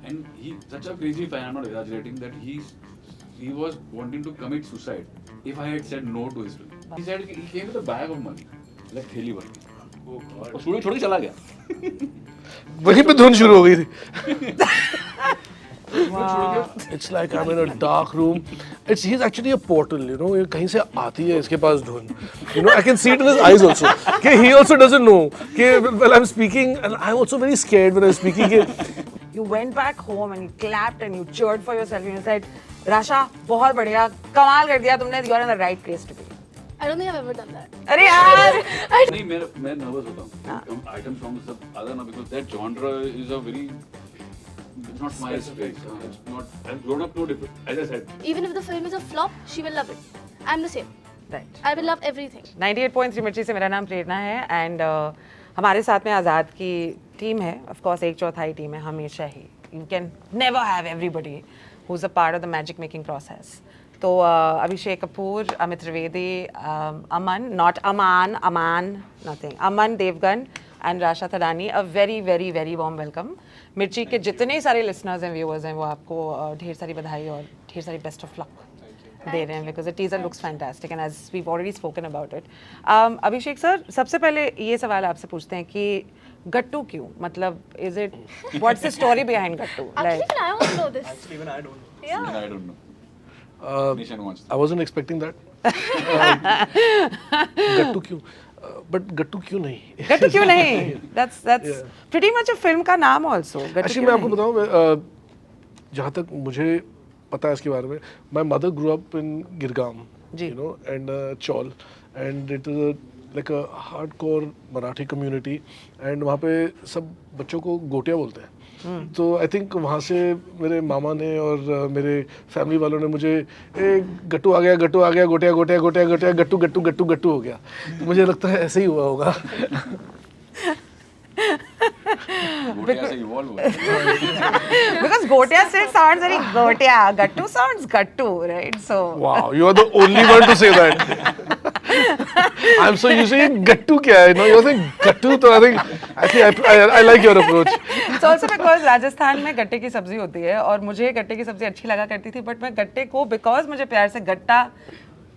and he such a crazy fan. I'm not exaggerating that he was wanting to commit suicide if I had said no to his film. He said he came with a bag of money, like थैली भर के. और studio छोड़ के चला गया. वहीं पे धुन शुरू हो गई थी. Wow. It's like I'm in a dark room. He's actually a portal, you know. ये कहीं से आती है इसके पास धुन. You know, I can see it in his eyes also. कि he also doesn't know. कि well I'm speaking and I'm also very scared when I'm speaking. कि You went back home and you clapped and you cheered for yourself and you said, Rasha, बहुत बढ़िया, कमाल कर दिया तुमने. You're in the right place to be. I don't think I've ever done that. अरे यार. नहीं मैं nervous होता हूँ. Item songs सब आधा ना because that genre is a very it's not my space. It's not. I've grown up no different. As I said. Even if the film is a flop, she will love it. I'm the same. Right. I will love everything. 98.3 मिर्ची से मेरा नाम प्रेरणा है and हमारे साथ में आज़ाद की team है. ऑफ कोर्स एक चौथाई टीम है हमेशा ही. You can never have everybody who is a part of the magic making process. तो Abhishek Kapoor, Amit Trivedi, Aman, not Amaan, Amaan, nothing, Aman Devgan and Rasha Thadani. A very very very warm welcome. Mirchi के जितने सारे लिसनर्स हैं, व्यूअर्स हैं, वो आपको ढेर सारी बधाई और ढेर सारी बेस्ट ऑफ लक दे रहे हैं because the teaser looks fantastic and as we already spoken about it. Abhishek sir, सबसे पहले ये सवाल आपसे पूछते हैं कि गट्टू क्यों, मतलब is it what's the story behind Gattu? Actually, even I also know this. Even I don't know. Yeah. I don't know. Nishan wants. I wasn't expecting that. गट्टू क्यों? But गट्टू क्यों नहीं? गट्टू क्यों नहीं? That's Yeah. pretty much a film का नाम also. गट्टू Actually क्यों मैं आपको नहीं? बताऊं, जहाँ तक मुझे पता है इसके बारे में, my mother grew up in Girgaon, ji. you know, and Chaul, and it is like a hardcore Marathi community, and वहाँ पे सब बच्चों को गोटिया बोलते हैं. तो आई थिंक वहाँ से मेरे मामा ने और मेरे फैमिली वालों ने मुझे गट्टू आ गया, गट्टू आ गया, गोटिया गोटिया गोटिया गोटिया, गट्टू गट्टू गट्टू गट्टू हो गया. तो मुझे लगता है ऐसे ही हुआ होगा. गोटिया से evolve हुआ. Because Gotia still sounds very Gotia. Gattu sounds Gattu, right? So. Wow, you are the only one to say that. I'm so used to गट्टू क्या है, no? You're saying गट्टू, तो I like your approach. It's also because Rajasthan में गट्टे की सब्जी होती है और मुझे गट्टे की सब्जी अच्छी लगा करती थी, बट मैं गट्टे को बिकॉज मुझे प्यार से गट्टा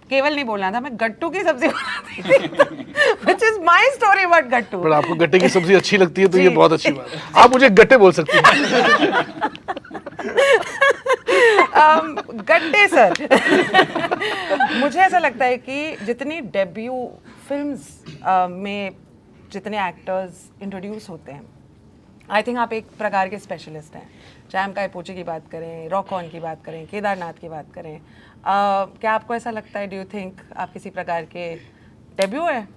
केवल नहीं बोलना था, मैं गट्टू की सब्जी बनाती थी. Which is my story about गट्टू. पर आपको गट्टे की सब्जी अच्छी लगती है तो ये जी. बहुत अच्छी बात है. आप मुझे गट्टे बोल सकती हैं. गट्टे सर. मुझे ऐसा लगता है कि जितनी डेब्यू फिल्म्स में जितने एक्टर्स इंट्रोड्यूस होते हैं, आई थिंक आप एक प्रकार के स्पेशलिस्ट हैं. चाहे हम कायपोची की बात करें, रॉक-ऑन की बात करें, केदारनाथ की बात करें, क्या आपको ऐसा लगता है, डू यू थिंक आप किसी प्रकार के डेब्यू है,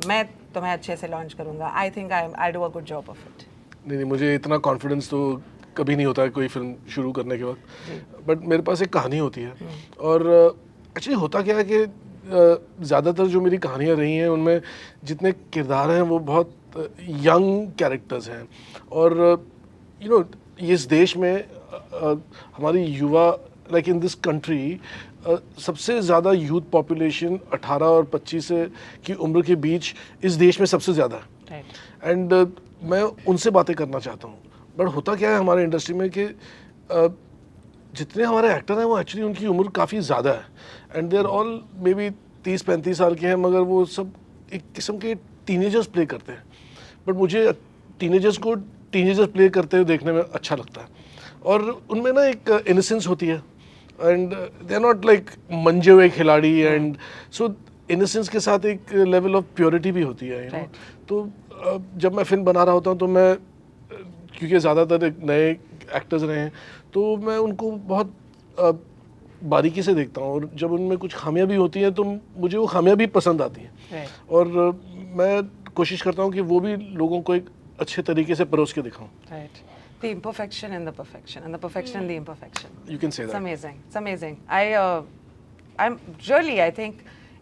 मैं तुम्हें अच्छे से लॉन्च करूँगा, I think I do a good job of it? नहीं, मुझे इतना कॉन्फिडेंस तो कभी नहीं होता है कोई फिल्म शुरू करने के वक्त. बट मेरे पास एक कहानी होती है और एक्चुअली होता क्या है कि ज़्यादातर जो मेरी कहानियाँ रही हैं उनमें जितने किरदार हैं वो बहुत यंग कैरेक्टर्स हैं. और यू नो इस देश में हमारी युवा, लाइक इन दिस कंट्री, सबसे ज़्यादा यूथ पॉपुलेशन 18 और 25 की उम्र के बीच इस देश में सबसे ज़्यादा है. एंड मैं उनसे बातें करना चाहता हूँ. बट होता क्या है हमारे इंडस्ट्री में कि जितने हमारे एक्टर हैं वो एक्चुअली उनकी उम्र काफ़ी ज़्यादा है. And they are all may be 30-35 साल के हैं, मगर वो सब एक किस्म के टीनेजर्स प्ले करते हैं. बट मुझे टीनेजर्स को टीनेजर्स प्ले करते हुए देखने में अच्छा लगता है. और उनमें ना एक इनोसेंस होती है and they are not like मंजे हुए खिलाड़ी. एंड सो इनोसेंस के साथ एक लेवल ऑफ प्योरिटी भी होती है, यू नो. तो जब मैं फिल्म बना रहा होता हूँ तो मैं, क्योंकि ज़्यादातर नए एक्टर्स रहे हैं, तो मैं उनको बहुत बारीकी से देखता हूँ. और जब उनमें कुछ खामियां भी होती हैं तो मुझे वो खामियां भी पसंद आती हैं. और मैं कोशिश करता हूँ कि वो भी लोगों को एक अच्छे तरीके से परोस के दिखाऊं. Right. The imperfection and the perfection, and the perfection and the imperfection. You can say It's that. amazing. It's amazing. I'm really, I think,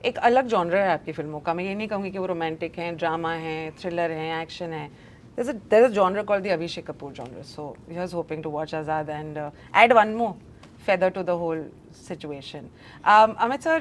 एक अलग जॉनर है आपकी फिल्मों का. मैं ये नहीं कहूँगी कि वो रोमांटिक हैं, ड्रामा है, थ्रिलर है, एक्शन है. There's a genre called the Abhishek Kapoor genre. So I was hoping to watch Azad and add one more feather to the whole situation. Amit sir,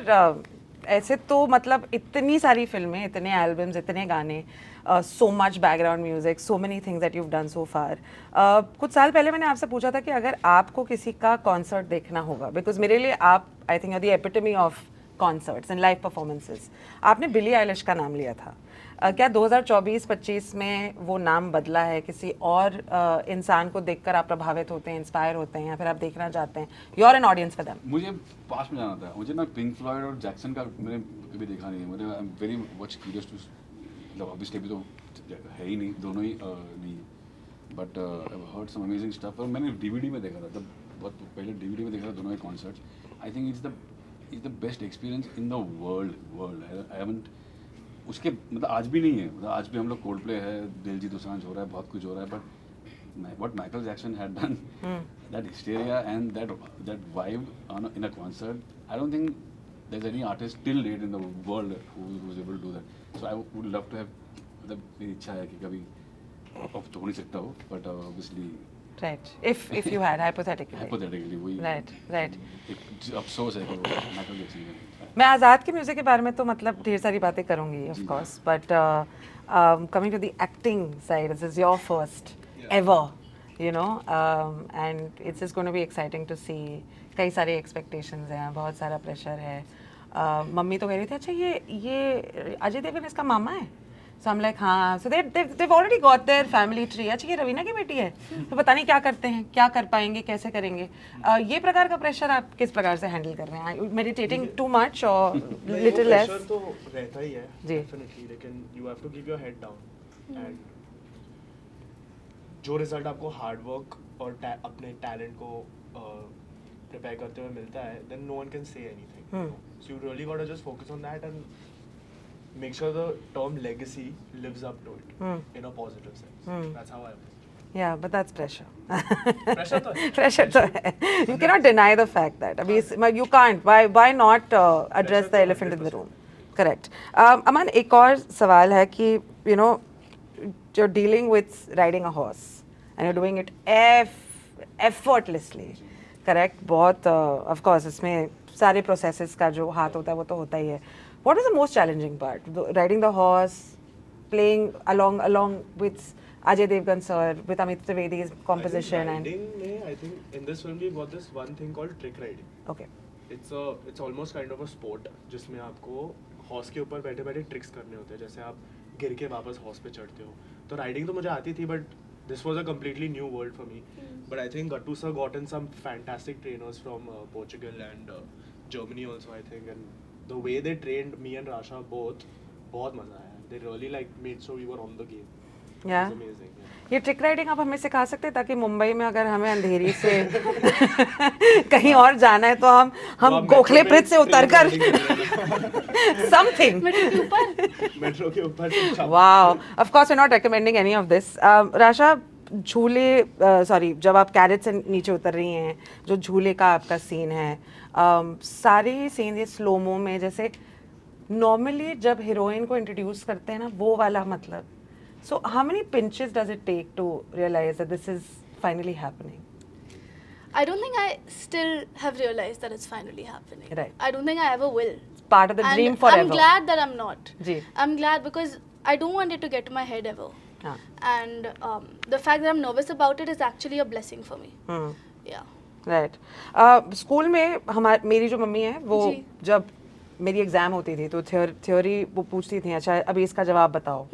ऐसे तो मतलब इतनी सारी फिल्में, इतने एल्बम्स, इतने गाने, so much background music, so many things that you done so far. कुछ साल पहले मैंने आपसे पूछा था कि अगर आपको किसी का कॉन्सर्ट देखना होगा, बिकॉज मेरे लिए आप I think are the epitome of concerts and live performances, आपने बिली आइलिश का नाम लिया था. क्या 2024-25 में वो नाम बदला है? किसी और इंसान को देखकर आप प्रभावित होते हैं, इंस्पायर होते हैं, या फिर आप देखना चाहते हैं? You are an audience for them. मुझे पास में जाना था. मुझे ना पिंक फ्लॉयड और जैक्सन का मैंने कभी देखा नहीं है. मुझे I am very much curious to, मतलब ऑब्वियसली अभी तो है ही नहीं, दोनों ही नहीं, but I have heard some amazing stuff. और मैंने डीवीडी में देखा था, तब बहुत पहले डीवीडी में देखा था दोनों ही concerts. I think it's the best experience in the world. I haven't उसके मतलब आज भी नहीं है. मतलब आज भी हम लोग कोल्ड प्ले है, दिलजीत दोसांझ हो रहा है, बहुत कुछ हो रहा है, but what Michael Jackson had done, that hysteria and that vibe in a concert, I don't think there's any artist till date in the world who's able to do that. So I would love to have, मतलब मेरी इच्छा है कि कभी, अब तो हो नहीं सकता हो, but obviously Right. If you had hypothetically. वही Right. एक अफसोस है कि माइकल जैक्सन का. मैं आज़ाद के म्यूज़िक के बारे में तो मतलब ढेर सारी बातें करूँगी of course, but coming to the acting side, this is your first ever, you know, and it's is going to be exciting to see. कई सारे एक्सपेक्टेशंस हैं, बहुत सारा प्रेशर है. मम्मी तो कह रही थी, अच्छा ये अजय देवगन इसका मामा है? सो हम लाइक हाँ. सो they've already got their family tree. अच्छा ये रवीना की बेटी है, तो पता नहीं क्या करते हैं, क्या कर पाएंगे, कैसे करेंगे. ये प्रकार का प्रेशर आप किस प्रकार से हैंडल कर रहे हैं? मेडिटेटिंग टू मच और लिटिल लेस? प्रेशर तो रहता ही है जी. डेफिनेटली, लेकिन you have to keep your head down, and जो रिजल्ट आपको हार्ड वर्क और अपने टैलेंट को प्रिपेयर करते हुए मिलता है, then no one can say anything. So you really got to just focus on that and make sure the term legacy lives up to it in a positive sense. That's how I am. Yeah, but that's pressure. Pressure तो है. Pressure तो है. You cannot deny the fact that. अभी you can't. Why not address the elephant in the room? Correct. अमन, एक और सवाल है कि you know you're dealing with riding a horse and you're doing it effortlessly. Correct. बहुत of course इसमें सारे processes का जो हाथ होता है वो तो होता ही है. What is the most challenging part? Riding the horse, playing along with Ajay Devgan sir, with Amit Trivedi's composition, I think in this film we got this one thing called trick riding. Okay. It's almost kind of a sport जिसमें आपको horse के ऊपर बैठे बैठे tricks करने होते हैं. जैसे आप गिर के वापस हॉर्स पे चढ़ते हो. तो राइडिंग तो मुझे आती थी, but this was a completely new world for me. But I think Gattu sir got in some fantastic trainers from Portugal and Germany also, I think, and the way they trained me and Rasha both, बहुत मजा आया. They really like made sure we were on the game. Yeah. It was amazing. Yeah. ये trick riding आप हमें सिखा सकते हैं, ताकि मुंबई में अगर हमें अंधेरी से कहीं और जाना है तो हम गोखले ब्रिज से उतरकर समथिंग मेट्रो के ऊपर. Wow. Of course we are not recommending any of this. Rasha, झूले, सॉरी, जब आप कैरेट से नीचे उतर रही हैं, जो झूले का आपका सीन है, सारे सीन ये स्लोमो में, जैसे नॉर्मली जब हीरोइन को इंट्रोड्यूस करते हैं ना, वो वाला मतलब. So how many pinches does it take to realise that this is finally happening? I don't think I still have realized that it's finally happening. Right. I don't think I ever will. Part of the And dream forever. I'm glad that I'm not. जी. I'm glad because I don't want it to get to my head ever. हाँ. And the fact that I'm nervous about it is actually a blessing for me. Yeah. Right. School में मेरी जो mummy है वो जी. जब मेरी exam होती थी तो थ्योरी वो पूछती थी, अच्छा अभी इसका जवाब बताओ,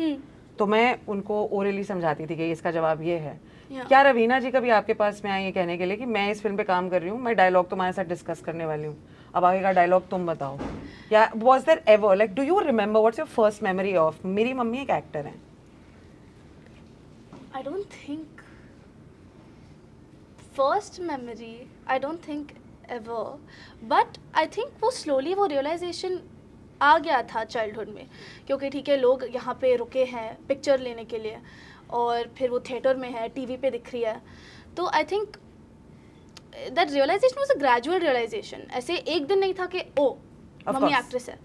तो मैं उनको ओरली समझाती थी कि इसका जवाब ये है. क्या रवीना जी कभी आपके पास में आई ये कहने के लिए कि मैं इस फिल्म पे काम कर रही हूँ, मैं डायलॉग तुम्हारे साथ डिस्कस करने वाली हूँ, अब आगे का डायलॉग तुम बताओ? या was there ever, like, do you remember what's your first memory of? मेरी मम्मी एक एक्टर हैं. I don't think first memory, I don't think ever, but I think वो slowly वो realization आ गया था childhood में, क्योंकि ठीक है लोग यहाँ पे रुके हैं पिक्चर लेने के लिए और फिर वो थिएटर में है, टीवी पे दिख रही है, तो I think that realization was a gradual realization. ऐसे एक दिन नहीं था कि ओ मम्मी एक्ट्रेस है,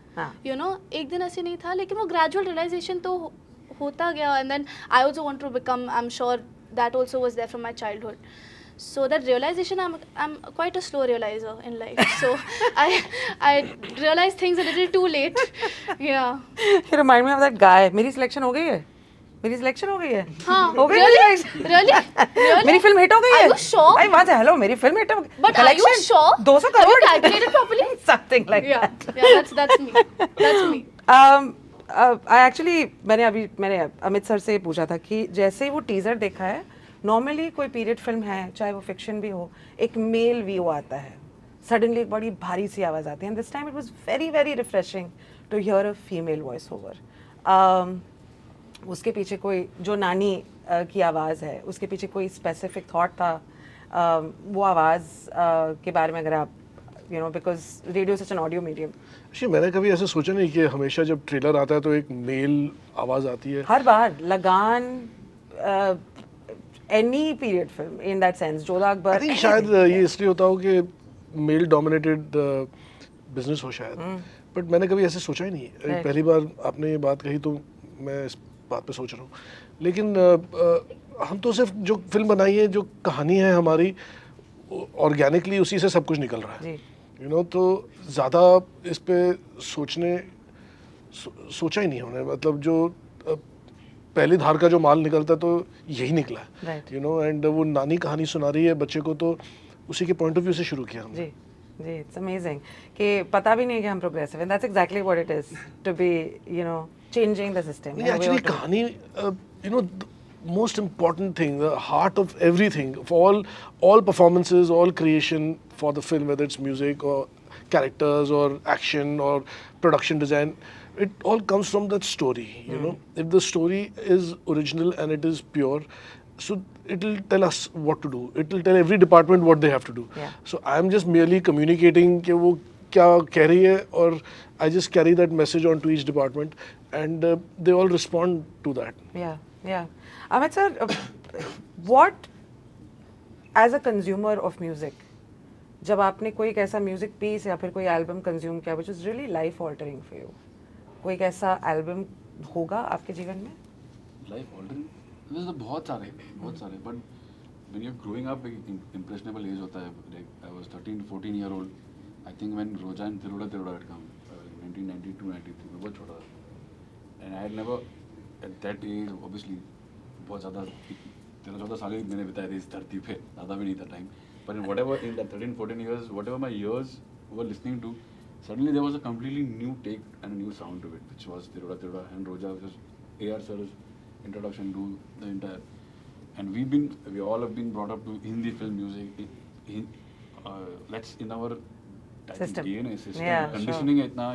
you know, एक दिन ऐसे नहीं था, लेकिन वो gradual realization तो होता गया. And then I also want to become, I'm sure that also was there from my childhood. So that realization, I'm quite a slow realizer in life. So I realize things a little too late. Yeah. You remind me of that guy. मेरी selection हो गई है? मेरी selection हो गई है? हाँ. हो गई Really? मेरी selection? Really? मेरी फिल्म हिट हो गई है? Are you sure? भाई बात है, हेलो मेरी फिल्म हिट हो गई. But are you sure? 200 Have you crore. calculated properly? Something like Yeah. that. Yeah. That's me. That's me. I actually मैंने अमित सर से पूछा था कि जैसे ही वो टीजर देखा है, नॉर्मली कोई पीरियड फिल्म है, चाहे वो फिक्शन भी हो, एक मेल व्यू आता है, सडनली एक बड़ी भारी सी आवाज़ आती है, and this time it was very very refreshing to hear a female voice over. उसके पीछे कोई जो नानी की आवाज़ है, उसके पीछे कोई स्पेसिफिक थॉट था, वो आवाज़ के बारे में अगर आप because radio such an audio medium. मैंने कभी ऐसे सोचा नहीं कि हमेशा जब ट्रेलर आता है तो एक मेल आवाज़ आती है. हर बार लगान, any period film in that sense, Jodha Akbar. I think शायद ये इसलिए होता हो कि मेल डोमिनेटेड बिजनेस हो शायद. बट मैंने कभी ऐसे सोचा ही नहीं. Right. पहली बार आपने ये बात कही तो मैं इस बात पे सोच रहा हूँ. लेकिन हम तो सिर्फ जो फिल्म बनाई है, जो कहानी है हमारी, ऑर्गेनिकली उसी से सब कुछ निकल रहा है. तो ज़्यादा इस पे सोचा ही नहीं हमने. मतलब जो पहली धार का जो माल निकलता है तो यही निकला है. एंड वो नानी कहानी सुना रही है बच्चे को, तो उसी के पॉइंट ऑफ व्यू से शुरू किया हमने. जी, इट्स अमेजिंग कि पता भी नहीं कि हम प्रोग्रेसिव हैं. That's exactly what it is to be changing the system. Actually, कहानी, most important thing, the heart of everything, for all performances, all creation for the film, whether it's music or characters or action or production design, it all comes from that story. If the story is original and it is pure, so it will tell us what to do. It will tell every department what they have to do. So I'm just merely communicating कि वो क्या कह रही है, और I just carry that message on to each department, and they all respond to that. Yeah. Amit sir, what as a consumer of music, जब आपने कोई एक ऐसा म्यूजिक पीस या फिर कोई एल्बम कंज्यूम किया which is really life altering for you, कोई एक ऐसा एल्बम होगा आपके जीवन में? लाइफ ऑल्टरिंग वैसे बहुत सारे. But when you are growing up, एक इम्प्रेशनेबल एज होता है. Like I was 13-14 year old, I think when Roja and Thiruda had come, 1992-93 में बहुत छोटा था. And I had never at that age, obviously बहुत ज़्यादा 13-14 साल ही मैंने बिताए थे इस धरती पे, ज़्यादा भी नहीं था time. But in what ever in that 13-14 years, whatever my ears were listening to, suddenly there was a completely new take and a new sound to it, which was Tiruda and Roja, which was A.R. Sir's introduction to the entire. And we all have been brought up to Hindi film music. Let's in our System. system. Yeah, Conditioning है इतना,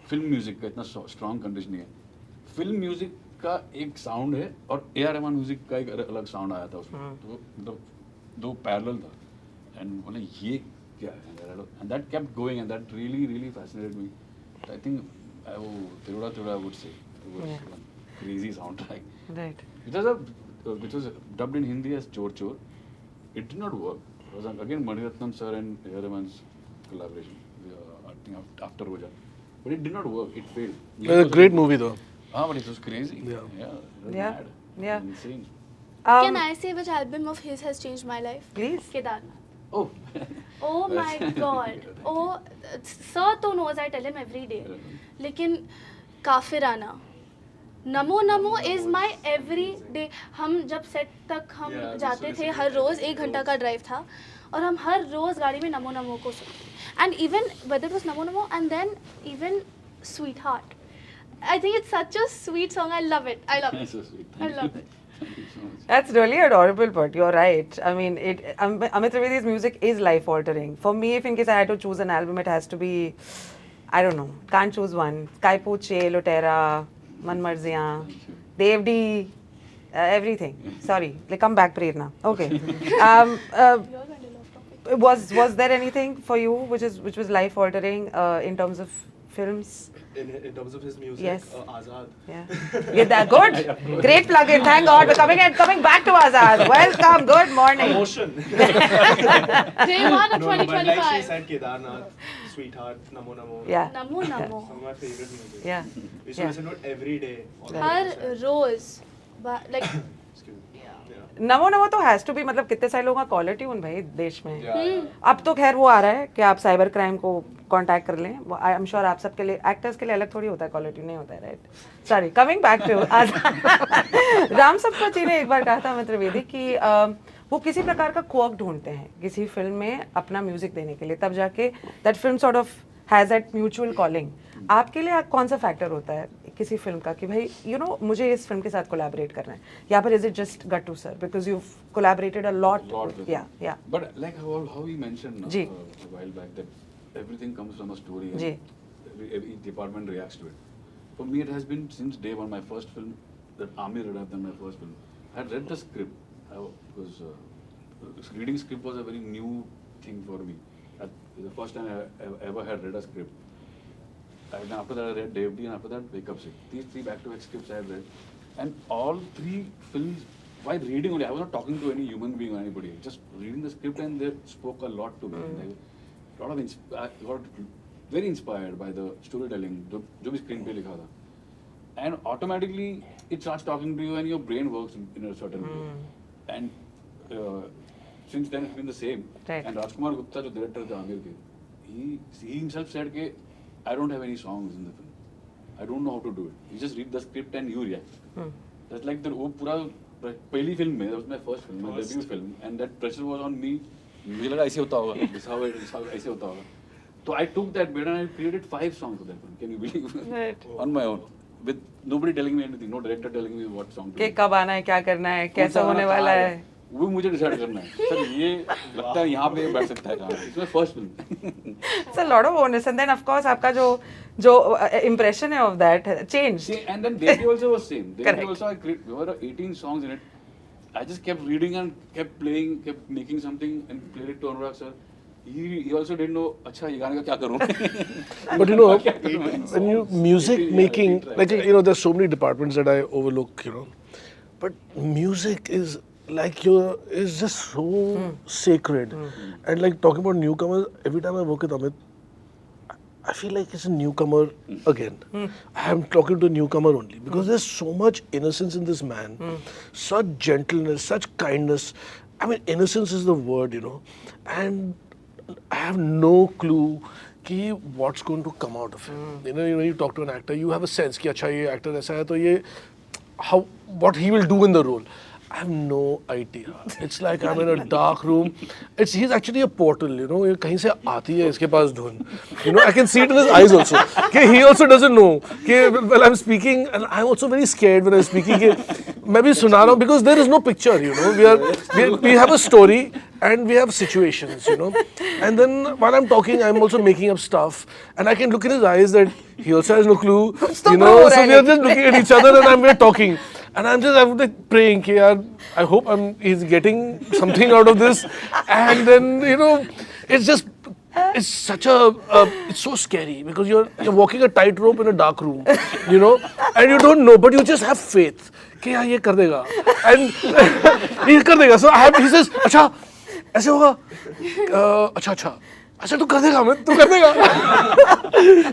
film music का इतना strong conditioning है. Film music का एक sound है और A.R. Rahman music का एक अलग साउंड आया था उसमें. तो मतलब दो पैरेलल था. एंड बोले ये क्या है, and that kept going, and that really fascinated me. I think Tiruda would say it was one crazy soundtrack. Right. Which was dubbed in Hindi as Chor Chor. It did not work. It was again Maniratnam sir and A.R. Rahman's collaboration. I think after Roja, but it did not work. It failed. A great movie though. But it was crazy. Yeah. It was Yeah. mad. Yeah. Insane. Can I say which album of his has changed my life? Please. Kedarnath. Oh. Oh my God. Oh, sir तो knows, I tell him every day. लेकिन काफिराना, Namo Namo is my every day. हम जब set तक हम जाते थे, हर रोज़ 1 घंटा का ड्राइव था, और हम हर रोज़ गाड़ी में नमो नमो को सुनते. And even whether it was Namo Namo and then even Sweetheart. I think it's such a sweet song. I love it. That's so sweet. I love it. Thank you so much. That's really adorable, but you're right. I mean, Amit Trivedi's music is life-altering. For me, if in case I had to choose an album, it has to be, I don't know, can't choose one. Sky Pooche, Lotera, Man Marziyan, Dev D, everything. Sorry, like come back, Prerna. Okay. Was there anything for you which was life-altering in terms of films? In terms of his music, Yes. Azad. Yeah, that good. Great plug-in. Thank God we're coming back to Azad. Welcome. Good morning. Emotion. Day 1 of No, but like she 2025. said, Kedarnath, Sweetheart, Namo Namo. Yeah. Namo Namo. Some of my favorite music. Yeah. We used to listen to it every day. all the her time. Rose, like Excuse me. yeah. Yeah. Namo Namo तो has to be, मतलब कितने सारे लोगों का caller tune भाई देश में। Yeah. अब तो खैर वो आ रहा है कि आप साइबर क्राइम को कांटेक्ट कर लें, आई एम श्योर आप सबके लिए, एक्टर्स के लिए अलग थोड़ी होता है कॉलर ट्यून, नहीं होता है, right? Sorry, coming back to Ram Sampath ji ने एक बार कहा था अमित त्रिवेदी कि वो किसी प्रकार का क्वर्क ढूंढते हैं किसी फिल्म में अपना म्यूजिक देने के लिए, तब जाके that film sort of has that mutual calling. आपके लिए कौन सा फैक्टर होता है किसी फिल्म का कि भाई यू नो मुझे इस फिल्म के साथ कोलैबोरेट करना है, या फिर is it just Gattu sir because you collaborated a lot? या But like how he mentioned जी. a while back that everything comes from a story and जी. each department reacts to it. For me, it has been since day one. My first film, that Amir had done my first film. I had read the script because reading script was a very new thing for me. The first time I ever had read a script. And after that, I read Dave D, and after that, Wake Up Sick. These 3 back-to-back scripts I had read, and all 3 films. While reading only, I was not talking to any human being or anybody. Just reading the script, and they spoke a lot to me. Like, I got very inspired by the storytelling, जो भी screen पे लिखा था. And automatically, it starts talking to you, and your brain works in a certain way. And since then, it's been the same. Right. And Rajkumar Gupta, जो director थे आमिर के, he himself said कि I don't have any songs in the film. I don't know how to do it. You just read the script and you react. That's like the वो पूरा पहली film में, that was my first film, my debut film, and that pressure was on me. मुझे लगा ऐसे होता होगा, ऐसे होता होगा. So I took that bit and I created 5 songs for that film. Can you believe? Right. On my own, with nobody telling me anything, no director telling me what song to कि do. कब आना है, क्या करना है, कैसा होने वाला है, वो मुझे डिसाइड करना है. सर ये लगता है यहाँ पे बैठ सकता है कहाँ. It's my first film. It's a lot of onus, and then of course आपका जो impression है of that changed. See, and then Devi also was same. Devi Correct. also, there were 18 songs in it. I just kept reading and kept playing, kept making something and played it to Anurag sir. He also didn't know, अच्छा ये गाने का क्या करूँ? But you know, when you music making, like you know, there's so many departments that I overlook, you know. But music is like is just so sacred. And like talking about newcomers, every time I work with Amit, I feel like it's a newcomer again. I am talking to a newcomer only because there's so much innocence in this man, such gentleness, such kindness. I mean, innocence is the word, you know. And I have no clue कि what's going to come out of him. You know, when you talk to an actor, you have a sense कि अच्छा ये actor ऐसा है तो ये what he will do in the role. I have no idea. It's like I'm in a dark room. He's actually a portal, you know. ये कहीं से आती है इसके पास धुन. You know, I can see it in his eyes also. कि he also doesn't know. कि when I'm speaking, and I'm also very scared when I'm speaking. कि मैं भी सुना रहा हूँ because there is no picture, you know. We have a story and we have situations, you know. And then while I'm talking, I'm also making up stuff, and I can look in his eyes that he also has no clue, you know. So we are just looking at each other and we're talking. And I'm like praying, कि यार, I hope he's getting something out of this. And then, you know, it's such it's so scary because you're walking a tightrope in a dark room, you know, and you don't know, but you just have faith कि यार ये कर देगा, and ये कर देगा. So he says, अच्छा ऐसे होगा, अच्छा अच्छा तू कर देगा, मैं तू कर देगा.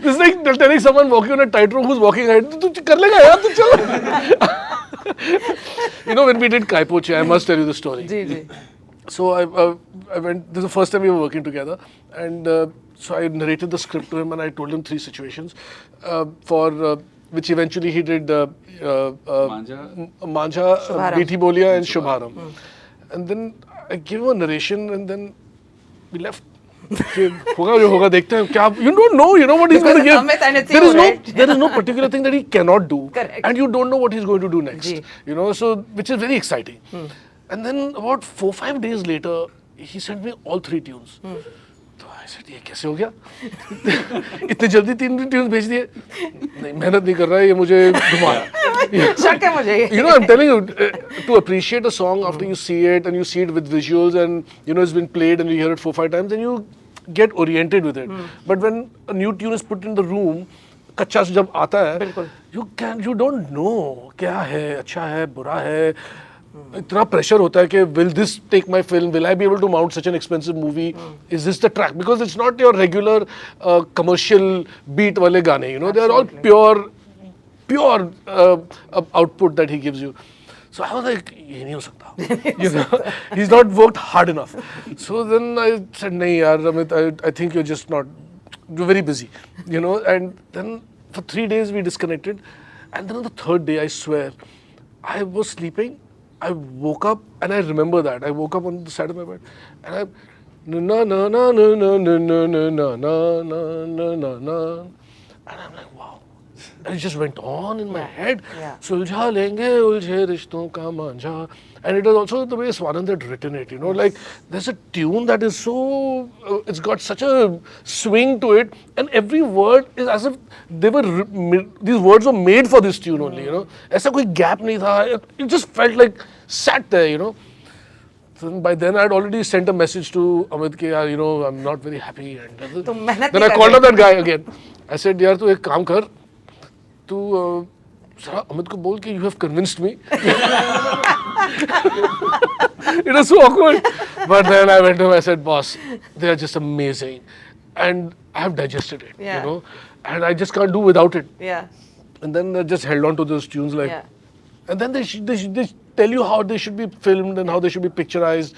It's like telling someone walking on a tightrope who's walking ahead, तू कर लेगा यार, तू चल. You know, when we did Kai Po Che, I must tell you the story. Ji. So I went. This is the first time we were working together, and so I narrated the script to him, and I told him 3 situations, for which eventually he did Manja, Bethi Bolia, and Shubharam. And then I gave him a narration, and then we left. होगा जो होगा देखते हैं क्या. You don't know, you know what he's going to give. There is no particular thing that he cannot do. Correct. And you don't know what he's going to do next. Ji. You know, so which is very exciting. And then about 4-5 days later, he sent me all 3 tunes. तो I said, ये कैसे हो गया? इतने जल्दी 3 tunes भेज दिए? नहीं, मेहनत नहीं कर रहा है, ये मुझे घुमाया. शक है मुझे. You know, I'm telling you, to appreciate a song after you see it and you see it with visuals and you know it's been played and you hear it 4-5 times, then you get oriented with it. But when a new tune is put in the room, कच्चा जब आता है, you don't know क्या है, अच्छा है, बुरा है. इतना प्रेशर होता है कि will this take my film? Will I be able to mount such an expensive movie? Is this the track? Because it's not your regular commercial beat वाले गाने. You know, they are all pure output that he gives you. So I was like, ये नहीं हो सकता. You know, he's not worked hard enough. So then I said, "Nahi yaar, Amit, I think you're just not, you're very busy." You know, and then for 3 days we disconnected, and then on the 3rd day, I swear, I was sleeping. I woke up and I remember that. I woke up on the side of my bed and I na na na na na na na na na na na na na, and I'm like, wow. And it just went on in my head. Yeah. Suljha lenge uljhe rishton ka manjha. And it was also the way Swanand had written it, you know, like there's a tune that is so, it's got such a swing to it, and every word is as if they were, these words were made for this tune only, you know. Aisa koi gap nahi tha. It just felt like sat there, you know. So by then I had already sent a message to Amit ke, you know, I'm not very happy. And तुम मेहनत then नहीं I कर called रहे। up that guy again. I said, यार तू एक काम कर, तू जरा अमित को बोल कि you have convinced me. It was so awkward. But then I went to him, I said, boss, they are just amazing. And I have digested it, Yeah. you know. And I just can't do without it. Yeah. And then I just held on to those tunes like, Yeah. and then they tell you how they should be filmed and how they should be picturized.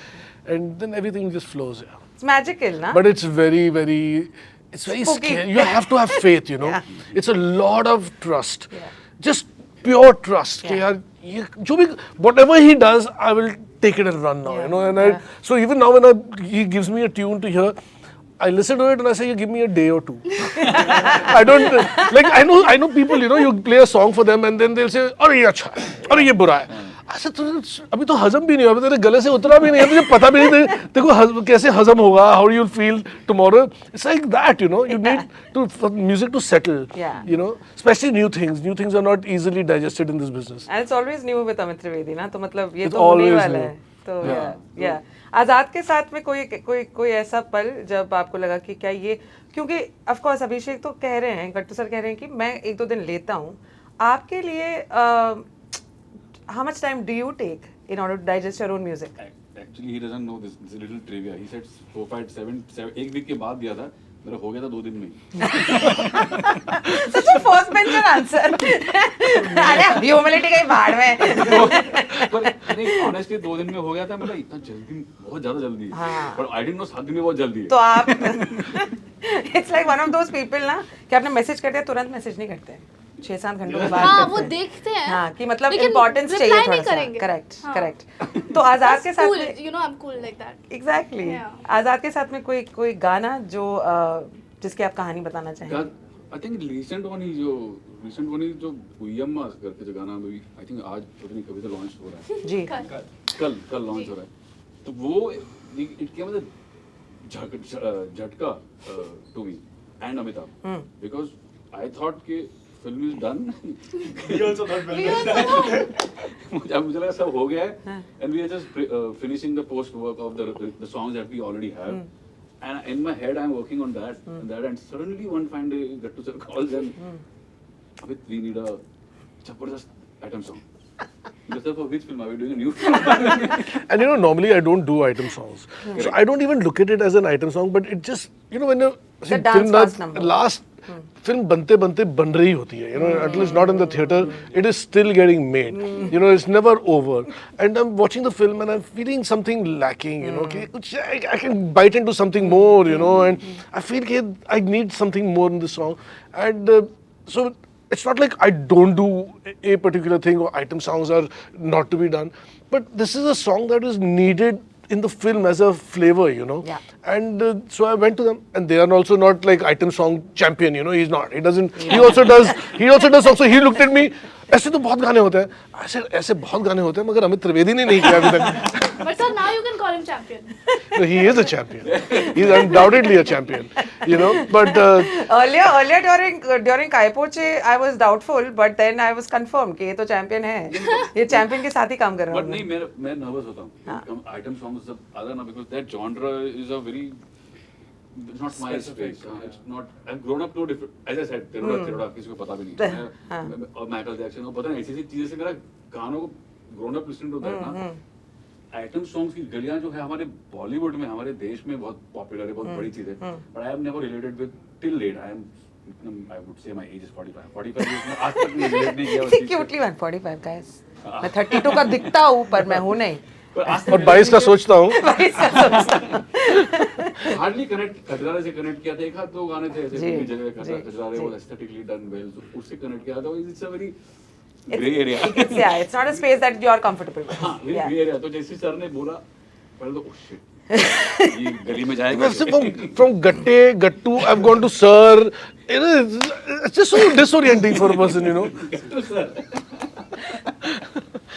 And then everything just flows, yeah. It's magical, na? But it's very, very, it's very Spooky. scary. You have to have faith, you know. Yeah. It's a lot of trust. Yeah. Just pure trust. कि Yeah. यार, जो भी, whatever he does, I will take it and run now, Yeah. you know. And Yeah. so even now when he gives me a tune to hear, I listen to it and I say, you give me a day or two. I don't, like, I know people, you know, you play a song for them and then they'll say, अरे ये अच्छा है, अरे ये बुरा है. ऐसे तो अभी तो हजम भी नहीं हुआ, अभी तेरे गले से उतरा भी नहीं है, मुझे पता भी नहीं देखो कैसे हजम होगा, how you will feel tomorrow. It's like that, you know. You need for music to settle. Yeah. You know, especially new things. New things are not easily digested in this business. And it's always new with Amit Trivedi, ना? तो मतलब ये It's तो होने always वाला new. है. तो Yeah. yeah. आजाद के साथ में कोई ऐसा पल जब आपको लगा कि क्या ये, क्योंकि ऑफ कोर्स अभिषेक तो कह रहे हैं, गट्टू सर कह रहे हैं कि मैं 1-2 दिन लेता हूँ. आपके लिए how much time do you take in order to digest your own music? Actually, he doesn't know this. This is a little trivia. He said 4, 5, 7, 1 week के बाद दिया था. मेरा हो गया था 2 दिन में. Such a first bencher answer. अरे humility कहीं भाड़ में. पर नहीं, honestly 2 दिन में हो गया था. मतलब इतना जल्दी, बहुत ज़्यादा जल्दी. हाँ. But I didn't know 7 दिन में बहुत जल्दी है. तो आप it's like one of those people ना कि आपने मैसेज कर दिया तुरंत मैसेज नहीं करते. 6-7 घंटों के बाद हाँ, करते वो हैं. देखते हैं. हाँ, कि मतलब लेकिन इम्पोर्टेंस reply चाहिए नहीं थोड़ा सा. करेंगे. करेक्ट हाँ. करेक्ट. तो आजाद के साथ cool. में You know, I'm cool like that. Exactly Yeah. आजाद के साथ में कोई गाना जो जिसकी आप कहानी बताना चाहेंगे. I think recent one is जो उयम्मा करके जो गाना अभी I think आज पता नहीं कभी तो लॉन्च हो रहा है. जी. कल लॉन्च हो रहा है. तो वो it came as a झटका to me and Amitabh because I thought कि film is done. He also thought well. मुझे लगा सब हो गया है and we are just finishing the post work of the songs that we already have. And in my head, I'm working on that, and suddenly one fine day, Gattu sir calls and we need a Zabardast item song. He said, for which film are we doing a new film? And you know, normally I don't do item songs. So I don't even look at it as an item song, but it just, you know, when you see dance film fast number. last film बनते बन रही होती है, you know, at least not in the theater, it is still getting made. You know, it's never over. And I'm watching the film and I'm feeling something lacking, you know, कि कुछ I can bite into something more, you know, and I feel कि I need something more in the song. And so it's not like I don't do a particular thing or item songs are not to be done, but this is a song that is needed in the film as a flavor, you know. Yeah. And so I went to them, and they are also not like item song champion, you know. He's not. He doesn't. He also does. He also does. Also, he looked at me. ऐसे तो बहुत गाने होते हैं. ऐसे बहुत गाने होते हैं, मगर अमित त्रिवेदी ने नहीं किया अभी तक. But sir, now you can call him champion. So he is a champion. He is undoubtedly a champion, you know. But earlier during Kaipoche I was doubtful, but then I was confirmed कि ये तो champion है. ये champion के साथ ही काम कर रहा But हूँ. नहीं, मैं nervous होता हूँ. Item songs सब आधा ना because that genre is a very it's not my space. It's not. I've grown up to different. As I said, तेरोड़ा किसी को पता भी नहीं. और Michael Jackson को पता नहीं ऐसी चीजें से मेरा गानों को grown up listening होता है ना. आइटम सॉन्ग्स की गलियां जो है हमारे बॉलीवुड में हमारे देश में बहुत पॉपुलर है, बहुत बड़ी चीज है. But I have never related with till late. I would say my age is 45 years में आज तक नहीं रिलेट नहीं किया. Cutely 145 guys. मैं 32 का दिखता हूँ पर मैं हूँ नहीं. पर आज और 22 का सोचता हूँ। हार्डली कनेक्ट, खजरारे से कनेक्ट किया था, एक हाथ दो गाने थे ऐसे जी, पूरी जगह, जी, खजरारे जी। वाज एस्थेटिकली डन वेल, तो उससे कनेक्ट किया था। It's a very grey area. Yeah, it's not a space that you are comfortable with. हाँ, वेरी Yeah. Grey area. तो जैसे सर ने बोला पहले तो शिट, ये गली में जाएगा Well, from Gattu, I've gone to Sir. It's just so disorienting for a person, you know.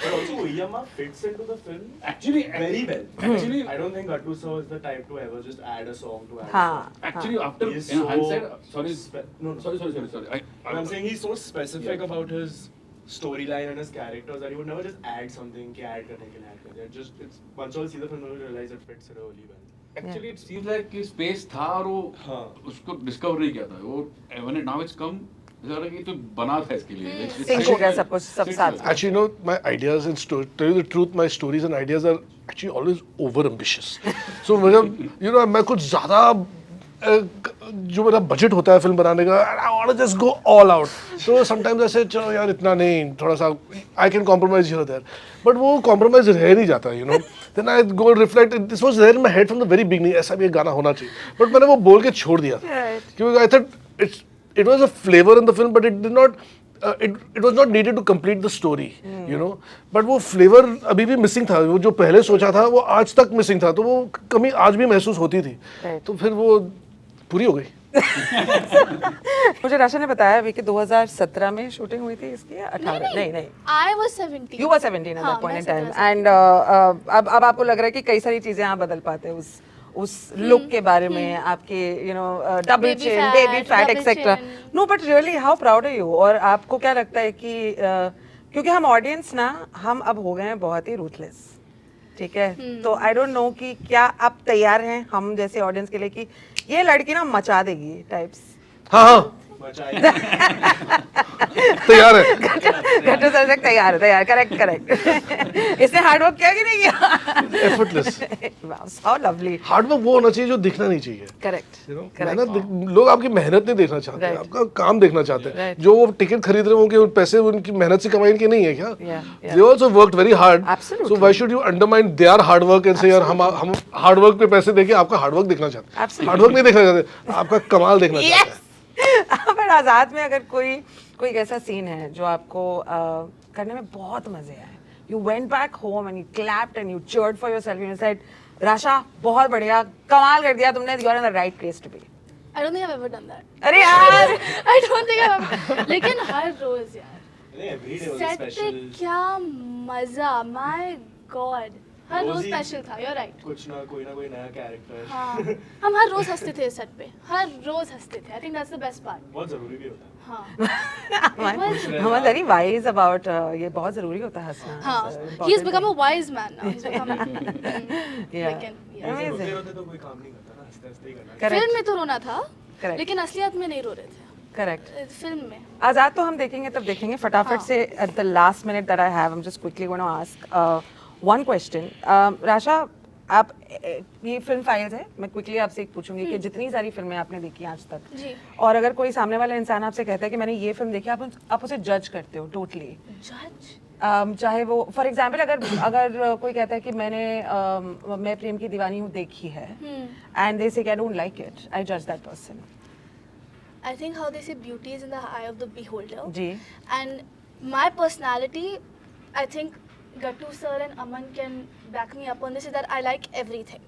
But also Uyama fits into the film Actually, very well. Actually, I don't think Gattu sir is the type to ever just add a song to add a हाँ, song. actually after He is in so hindsight, sorry, no. sorry. I'm saying he's so specific about his storyline and his characters that he would never just add something कि add करने के लिए add कर दिया. Just it's once you see the film, you realize it fits really well. Actually, it seems like कि space था और वो हाँ. उसको discover नहीं किया था। वो when it now it's come, ऐसा लगा कि तो बना था इसके लिए। Sync हो गया सब कुछ, सब साथ में। Actually, you know, my ideas and story, tell you the truth, my stories and ideas are actually always over ambitious. So मतलब, you know, मैं कुछ ज़्यादा जो मेरा बजट होता है फिल्म बनाने का, I want to just go all out. So sometimes I say, चलो यार इतना नहीं, थोड़ा सा I can compromise here or there. But वो compromise रह नहीं जाता, you know. Then I go reflect. This was there in my head from the very beginning. ऐसा भी एक गाना होना चाहिए. But मैंने वो बोल के छोड़ दिया था. क्योंकि I thought it was a flavor in the film, but it did not. It was not needed to complete the story, you know. But वो flavor अभी भी missing था. वो जो पहले सोचा था, वो आज तक missing था. तो वो कमी आज भी महसूस होती थी. तो फिर वो पूरी हो गई. मुझे राशा ने बताया अभी कि 2017 में शूटिंग हुई थी इसकी, या 18? नहीं I was 17. You were 17 at हाँ, that point in मैं time 17 and अब आपको लग रहा है कि कई सारी चीजें आप बदल पाते हैं उस लुक के बारे में, आपके you know double Baby chin, fat, baby fat double etcetera. chin. No but really how proud are you? और आपको क्या लगता है कि क्योंकि हम ऑडियंस ना, हम अब हो गए हैं बहुत ही रूथलेस, ठीक है? तो आई डोंट नो कि क्या आप तैयार हैं हम जैसे ऑडियंस के लिए कि ये लड़की ना मचा देगी टाइप्स? हाँ बचाई. तैयार है. घट्टू सर तक तैयार है, करेक्ट. इसने हार्ड वर्क किया कि नहीं किया? Effortless. How lovely. Hard work वो होना चाहिए जो दिखना नहीं चाहिए. करेक्ट. You know, लोग आपकी मेहनत नहीं देखना चाहते, Right. आपका काम देखना चाहते हैं. Right. जो वो टिकट खरीद रहे होंगे, पैसे उनकी मेहनत से कमाए के नहीं है क्या? Yeah. They also worked very hard. Absolutely. So why should you undermine their hard work and say यार हम हार्ड वर्क पे पैसे देके आपका हार्ड वर्क देखना चाहते हैं. Absolutely. हार्ड वर्क नहीं देखना चाहते, आपका कमाल देखना चाहते हैं. पर आजाद में अगर कोई ऐसा सीन है जो आपको करने में बहुत मजे आए, you went back home and you clapped and you cheered for yourself, you said Rasha बहुत बढ़िया, कमाल कर दिया तुमने, you are in the right place to be. I don't think I've ever done that. अरे यार I don't think I've ever. लेकिन हर रोज यार. Every day was a set पे special. क्या मजा, my God. हर रोज रोज ही- स्पेशल था, you're right. कुछ ना कोई नया कैरेक्टर. हाँ, हम हर रोज हंसते थे सेट पे, हर रोज हंसते थे. I think that's the best part. बहुत जरूरी भी होता है. हाँ. हम वेरी वाइज अबाउट ये बहुत जरूरी होता है हंसना. हाँ. He's become a wise man now. He's become. लेकिन yeah. रोते रोते तो कोई काम नहीं करता ना, हंसते हंसते ही करना. Correct. फिल्म में तो रोना था, Correct. लेकिन असलियत में नहीं रो रहे थे. करेक्ट. फिल्म में. आजाद तो हम देखेंगे तब देखेंगे. फटाफट से at the last minute that I have, I am just quickly gonna ask one question. Rasha, आप ये फिल्म फाइल्स है, मैं क्विकली आपसे एक पूछूंगी कि जितनी सारी फिल्में आपने देखी आज तक, जी. और अगर कोई सामने वाला इंसान आपसे कहता है कि मैंने ये फिल्म देखी, आप उसे जज करते हो टोटली? जज. चाहे वो फॉर एग्जाम्पल अगर कोई कहता है कि मैं प्रेम की दीवानी हूँ देखी है, एंड दे से आई डोंट लाइक इट, आई जज that person. I think how they say beauty is in the eye of the beholder. जी. And my personality, I think Gattu sir and Aman can back me up on this, is that I like everything.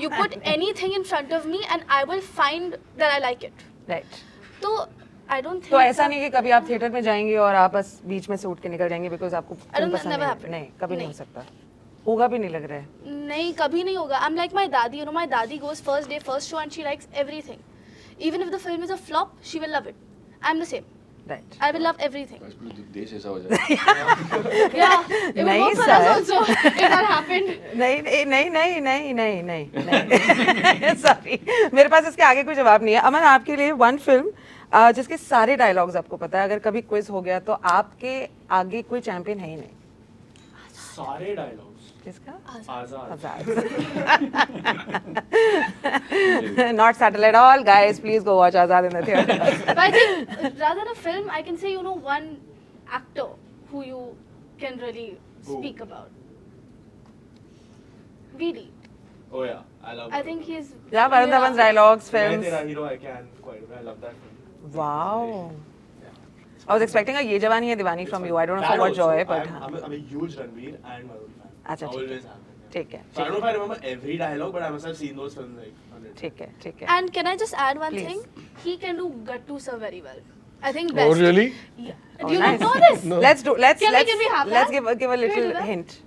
You put anything in front of me and I will find that I like it. Right. So I don't think. तो ऐसा नहीं कि कभी आप theatre में जाएंगे और आप बस बीच में से उठ के निकल जाएंगे बिकॉज आपको फिल्म don't- पसंद never नहीं? happened. नहीं, कभी नहीं हो नहीं. सकता, होगा भी नहीं लग रहा है. नहीं, कभी नहीं होगा. I'm like my dadi. You know, my dadi goes first day, first show, and she likes everything. Even if the film is a flop, she will love it. I'm the same. Right. I will love everything. देश ऐसा हो जाए. Yeah. It will नहीं, work for sir. us also. If that happened. नहीं sorry, मेरे पास इसके आगे कोई जवाब नहीं है. अमन, आपके लिए वन फिल्म जिसके सारे डायलॉग्स आपको पता है, अगर कभी क्विज हो गया तो आपके आगे कोई चैंपियन है ही नहीं. सारे डायलॉग्स. किसका? आजाद. Azad. Not subtle at all, guys. Please go watch Azad in the theater. But I think rather than a film, I can say, you know, one actor who you can really Who? speak about. VD. Oh yeah, I love. I think he's. Yeah, Varun Dhawan's dialogues, मैं films. तेरा hero I can quite a bit. I love that film. Wow. I was expecting a Ye Jawani Hai Diwani from you. I don't know for That what also, joy, but I'm a huge Ranveer and Varun fan. अच्छा, ठीक है। Always have been. ठीक है, So I don't know if I remember every dialogue, but I must have seen those films like 100. ठीक है, ठीक है. And can I just add one Please. thing? He can do Gattu sir very well. I think Oh, best. really? Yeah. Oh, Do you nice. not know this? No. Let's do. Let's Can we have let's that? give a Can we little do that? hint.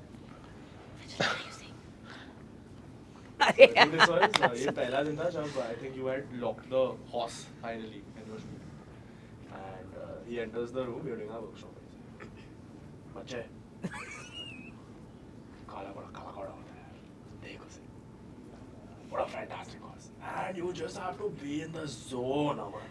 I think this was ये पहला दिन था जब I think you had locked the horse finally in your shoot. And he enters the room. We are doing our workshop. बच्चे काला घोड़ा होता है. देख उसे. What a fantastic horse. And you just have to be in the zone, Aman.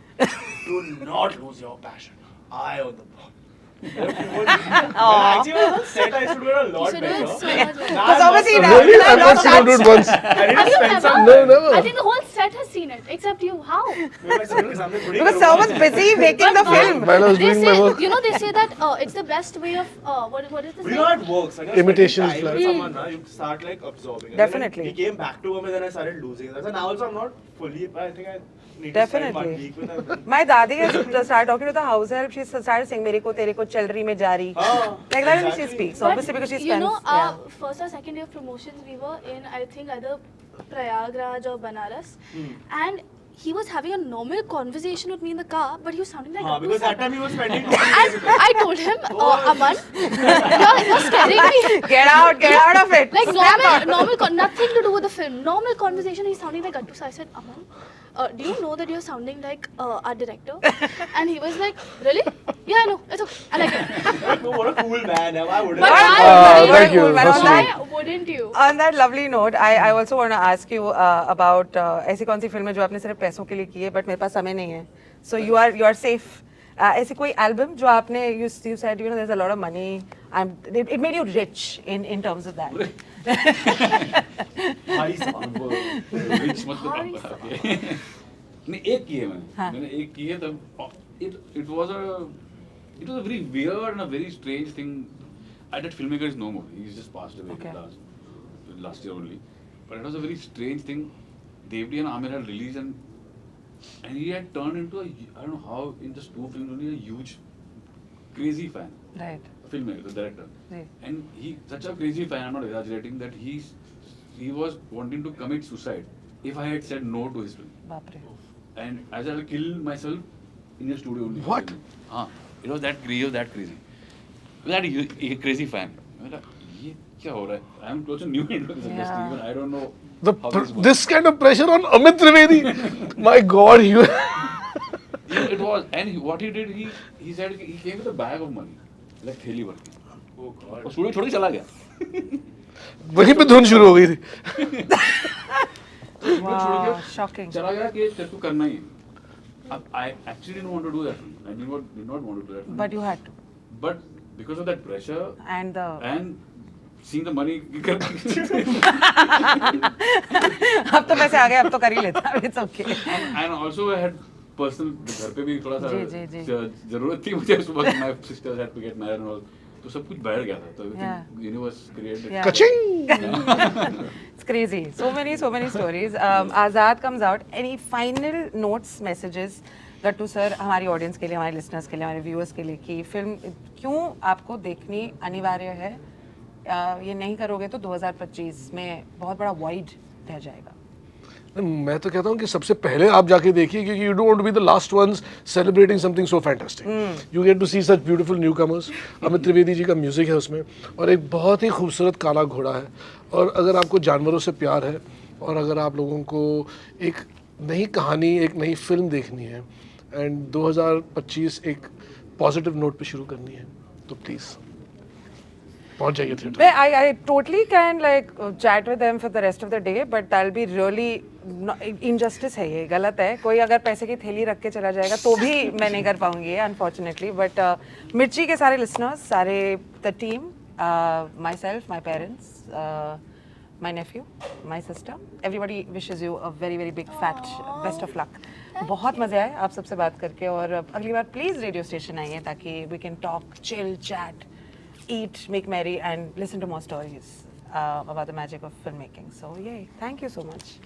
Do not lose your passion. Eye on the ball. Actually, on the set, I should do it a lot should do it better. so much better. Now Because I'm obviously not- now- Really? I'm I've not not seen him do it once. I need to Have you spend never? some. No, never. I think the whole set has seen it, except you. How? Because Sir was busy making the film. While I was They doing my say, work. you know, they say that it's the best way of what is the But you saying? know how it works. Like, Imitation is spending time like- with someone, na, you start like absorbing. And Definitely. Then he came back to him and then I started losing. So now also I'm not fully, but I think I need to spend 1 Definitely. week with him. My dadi has started talking to the house help. She started saying, "मेरे को तेरे को चल रही में जारी." हाँ, Like that when she exactly. speaks. But, Obviously because she you spends. know, yeah. first or second day of promotions, we were in, I think, either Prayagraj or Banaras, and he was having a normal conversation with me in the car, but he was sounding like हाँ, Apu because sir. that time he was spending 2 days with And I told him, Aman, you're scaring me. Get out of it. Like nothing to do with the film. Normal conversation, he's sounding like Gattu. So I said, Aman, do you know that you're sounding like our director? And he was like, really? Yeah, I know. It's okay. I like it. No, what a cool man. Why wouldn't But I? why thank you. But on That's that, why wouldn't you? on that lovely note, I also want to ask you about ऐसी कौन सी film है जो आपने सिर्फ पैसों के लिए की है, but मेरे पास समय नहीं है. So you are safe. ऐसी कोई album जो आपने you said there's a lot of money and it made you rich in terms of that. भारी साहब. रिच मतलब नहीं एक की है मैंने एक की है तब it was a very weird and a very strange thing. That filmmaker is no more. He's just passed away Okay. last year only. But it was a very strange thing. Devdi and Amir had released and he had turned into I don't know how in just 2 films only a huge crazy fan. Right. A filmmaker, the director. Right. And he such a crazy fan, I'm not exaggerating, that he was wanting to commit suicide if I had said no to his film. बाप रे. And as I kill myself in the studio only. What? It was that crazy. That a crazy fan. मैंने कहा, ये क्या हो रहा है? I am also new into this industry. Yeah. Even I don't know how this works. This kind of pressure on Amit Trivedi. My God, you. Yeah, it was. And what he did, he said he came with a bag of money, like थैली भर के. Oh God. और studio छोड़ के चला गया. वहीं पे धुन शुरू हो गई थी. Wow, shocking. चला गया कि तेरे को करना ही है. I actually didn't want to do that. I did not want to do that. But you had to. But because of that pressure And the and seeing the money, अब तो पैसे आ गए, अब तो कर ही लेता. It's okay. and also I had personal घर पे भी थोड़ा सा जी. जरूरत थी मुझे उस वक्त. My sisters had to get married and all. तो सब कुछ बैठ गया था. तो Yeah. universe created. Yeah. Kaching. It's crazy. So many stories. Azad comes out. Any final notes, messages? Gattu sir हमारी ऑडियंस के लिए, हमारे लिसनर्स के लिए, हमारे व्यूअर्स के लिए कि फिल्म क्यों आपको देखनी अनिवार्य है. ये नहीं करोगे तो 2025 में बहुत बड़ा वॉइड रह जाएगा. मैं तो कहता हूँ कि सबसे पहले आप जाके देखिए क्योंकि you don't want to be the last ones celebrating something so fantastic. You get to see such beautiful newcomers. Amit Trivedi ji का म्यूजिक है उसमें और एक बहुत ही खूबसूरत काला घोड़ा है. और अगर आपको जानवरों से प्यार है और अगर आप लोगों को एक नई कहानी, एक नई फिल्म देखनी है एंड 2025 एक पॉजिटिव नोट पे शुरू करनी है तो प्लीज़ पहुंच जाइए theatre. I totally can like chat with them for the rest of the day, but that'll be really injustice है, ये गलत है. कोई अगर पैसे की थैली रख के चला जाएगा तो भी मैं नहीं कर पाऊंगी unfortunately. But मिर्ची के सारे listeners, सारे the team, myself, my parents, my nephew, my sister, everybody wishes you a very very big fat best of luck. बहुत मज़े आए आप सबसे बात करके और अगली बार प्लीज़ रेडियो स्टेशन आइए ताकि we can talk, chill, chat, eat, make merry and listen to more stories. about the magic of filmmaking. So, yay. Thank you so much.